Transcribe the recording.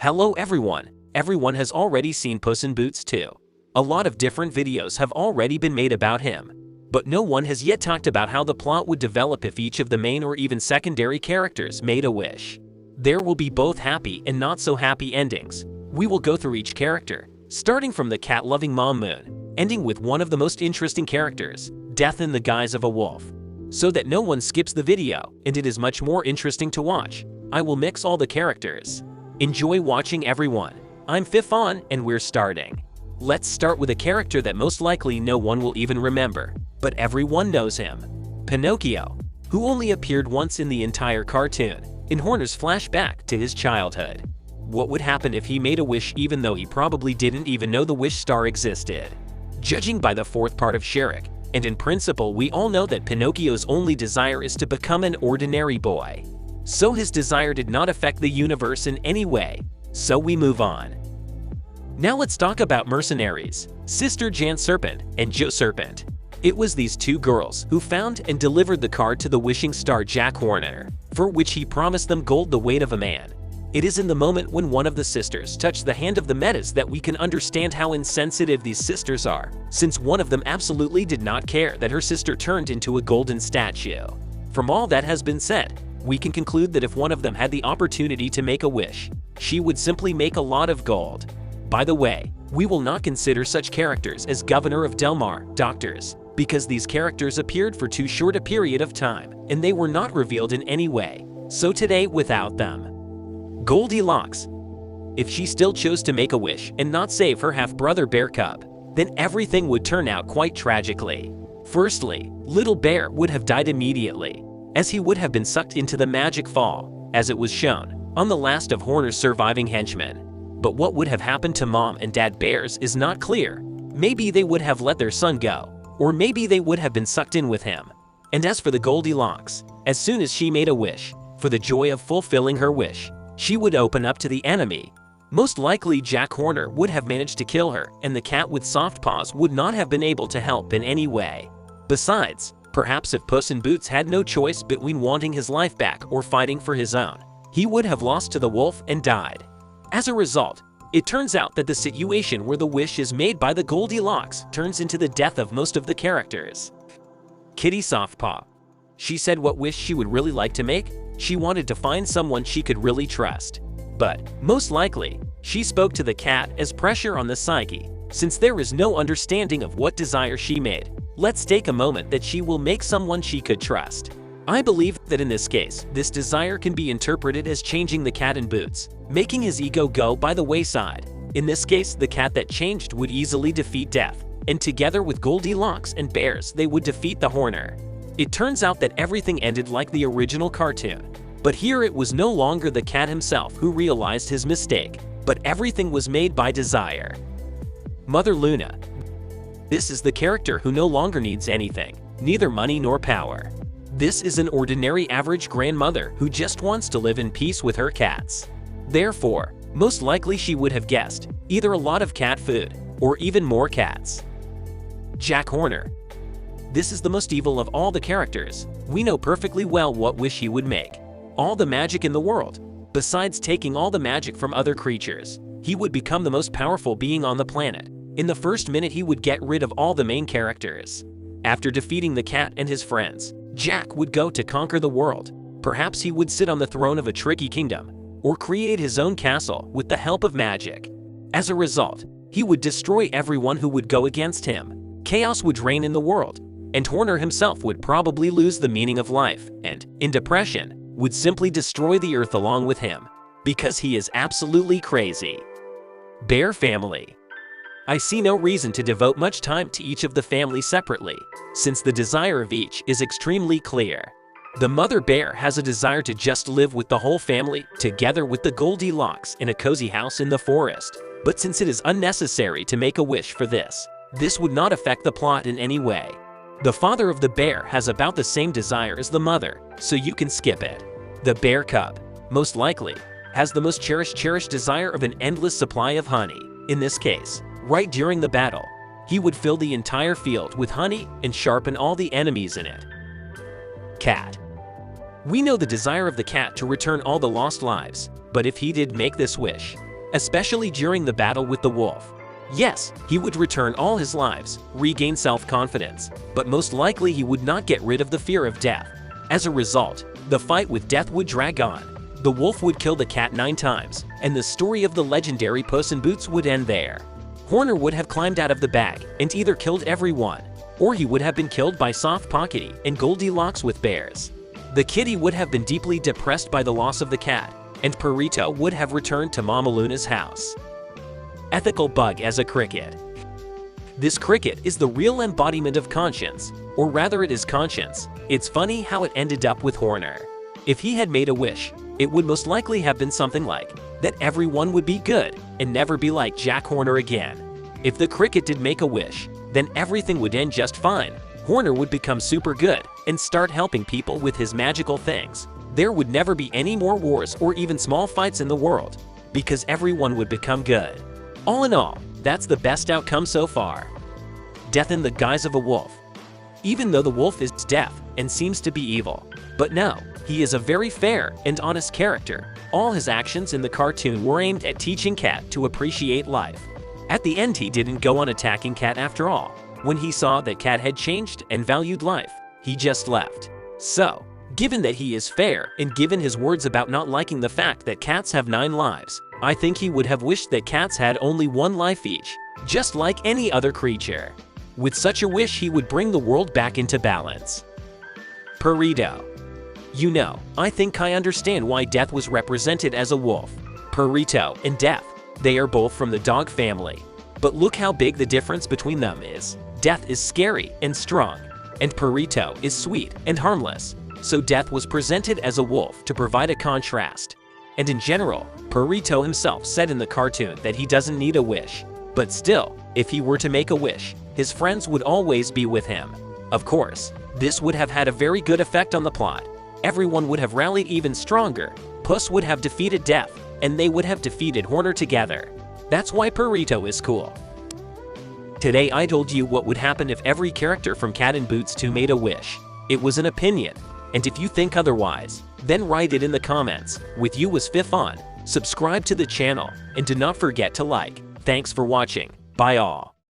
Hello everyone. Everyone has already seen Puss in Boots 2. A lot of different videos have already been made about him. But no one has yet talked about how the plot would develop if each of the main or even secondary characters made a wish. There will be both happy and not so happy endings. We will go through each character, starting from the cat-loving Mom Moon, ending with one of the most interesting characters, Death in the Guise of a Wolf. So that no one skips the video, and it is much more interesting to watch, I will mix all the characters. Enjoy watching everyone. I'm Fifon and we're starting. Let's start with a character that most likely no one will even remember, but everyone knows him. Pinocchio, who only appeared once in the entire cartoon, in Horner's flashback to his childhood. What would happen if he made a wish even though he probably didn't even know the wish star existed? Judging by the fourth part of Shrek, and in principle we all know that Pinocchio's only desire is to become an ordinary boy. So his desire did not affect the universe in any way, so we move on. Now let's talk about mercenaries, Sister Jan Serpent and Joe Serpent. It was these two girls who found and delivered the card to the wishing star Jack Horner, for which he promised them gold the weight of a man. It is in the moment when one of the sisters touched the hand of the Metas that we can understand how insensitive these sisters are, since one of them absolutely did not care that her sister turned into a golden statue. From all that has been said, we can conclude that if one of them had the opportunity to make a wish, she would simply make a lot of gold. By the way, we will not consider such characters as Governor of Delmar, doctors, because these characters appeared for too short a period of time, and they were not revealed in any way, so today without them. Goldilocks. If she still chose to make a wish and not save her half-brother Bear Cub, then everything would turn out quite tragically. Firstly, little Bear would have died immediately, as he would have been sucked into the magic fall, as it was shown on the last of Horner's surviving henchmen. But what would have happened to Mom and Dad Bears is not clear. Maybe they would have let their son go, or maybe they would have been sucked in with him. And as for the Goldilocks, as soon as she made a wish, for the joy of fulfilling her wish, she would open up to the enemy. Most likely Jack Horner would have managed to kill her, and the cat with Softpaws would not have been able to help in any way. Besides, perhaps if Puss in Boots had no choice between wanting his life back or fighting for his own, he would have lost to the wolf and died. As a result, it turns out that the situation where the wish is made by the Goldilocks turns into the death of most of the characters. Kitty Softpaw. She said what wish she would really like to make? She wanted to find someone she could really trust. But, most likely, she spoke to the cat as pressure on the psyche, since there is no understanding of what desire she made. Let's take a moment that she will make someone she could trust. I believe that in this case, this desire can be interpreted as changing the cat in Boots, making his ego go by the wayside. In this case, the cat that changed would easily defeat Death, and together with Goldilocks and Bears, they would defeat the Horner. It turns out that everything ended like the original cartoon, but here it was no longer the cat himself who realized his mistake, but everything was made by desire. Mother Luna. This is the character who no longer needs anything, neither money nor power. This is an ordinary average grandmother who just wants to live in peace with her cats. Therefore, most likely she would have guessed either a lot of cat food or even more cats. Jack Horner. This is the most evil of all the characters. We know perfectly well what wish he would make. All the magic in the world. Besides taking all the magic from other creatures, he would become the most powerful being on the planet. In the first minute he would get rid of all the main characters. After defeating the cat and his friends, Jack would go to conquer the world. Perhaps he would sit on the throne of a tricky kingdom, or create his own castle with the help of magic. As a result, he would destroy everyone who would go against him. Chaos would reign in the world, and Horner himself would probably lose the meaning of life and, in depression, would simply destroy the earth along with him, because he is absolutely crazy. Bear Family. I see no reason to devote much time to each of the families separately, since the desire of each is extremely clear. The mother bear has a desire to just live with the whole family, together with the Goldilocks in a cozy house in the forest. But since it is unnecessary to make a wish for this, this would not affect the plot in any way. The father of the bear has about the same desire as the mother, so you can skip it. The bear cub, most likely, has the most cherished desire of an endless supply of honey. In this case, right during the battle, he would fill the entire field with honey and sharpen all the enemies in it. Cat. We know the desire of the cat to return all the lost lives, but if he did make this wish, especially during the battle with the wolf. Yes, he would return all his lives, regain self-confidence, but most likely he would not get rid of the fear of death. As a result, the fight with death would drag on. The wolf would kill the cat 9 times, and the story of the legendary Puss in Boots would end there. Horner would have climbed out of the bag and either killed everyone, or he would have been killed by Softpaws and Goldilocks with bears. The kitty would have been deeply depressed by the loss of the cat, and Perrito would have returned to Mama Luna's house. Ethical bug as a cricket. This cricket is the real embodiment of conscience, or rather it is conscience. It's funny how it ended up with Horner. If he had made a wish, it would most likely have been something like that everyone would be good and never be like Jack Horner again. If the cricket did make a wish, then everything would end just fine. Horner would become super good and start helping people with his magical things. There would never be any more wars or even small fights in the world, because everyone would become good. All in all, that's the best outcome so far. Death in the guise of a wolf. Even though the wolf is deaf and seems to be evil, but no, he is a very fair and honest character. All his actions in the cartoon were aimed at teaching Cat to appreciate life. At the end, he didn't go on attacking Cat after all. When he saw that Cat had changed and valued life, he just left. So, given that he is fair and given his words about not liking the fact that cats have 9 lives, I think he would have wished that cats had only 1 life each, just like any other creature. With such a wish, he would bring the world back into balance. Perrito. You know, I think I understand why Death was represented as a wolf. Perrito and Death, they are both from the dog family. But look how big the difference between them is. Death is scary and strong, and Perrito is sweet and harmless. So Death was presented as a wolf to provide a contrast. And in general, Perrito himself said in the cartoon that he doesn't need a wish. But still, if he were to make a wish, his friends would always be with him. Of course, this would have had a very good effect on the plot. Everyone would have rallied even stronger. Puss would have defeated Death, and they would have defeated Horner together. That's why Perrito is cool. Today I told you what would happen if every character from Cat in Boots 2 made a wish. It was an opinion, and if you think otherwise, then write it in the comments. With you was Fifon. Subscribe to the channel, and do not forget to like. Thanks for watching. Bye all.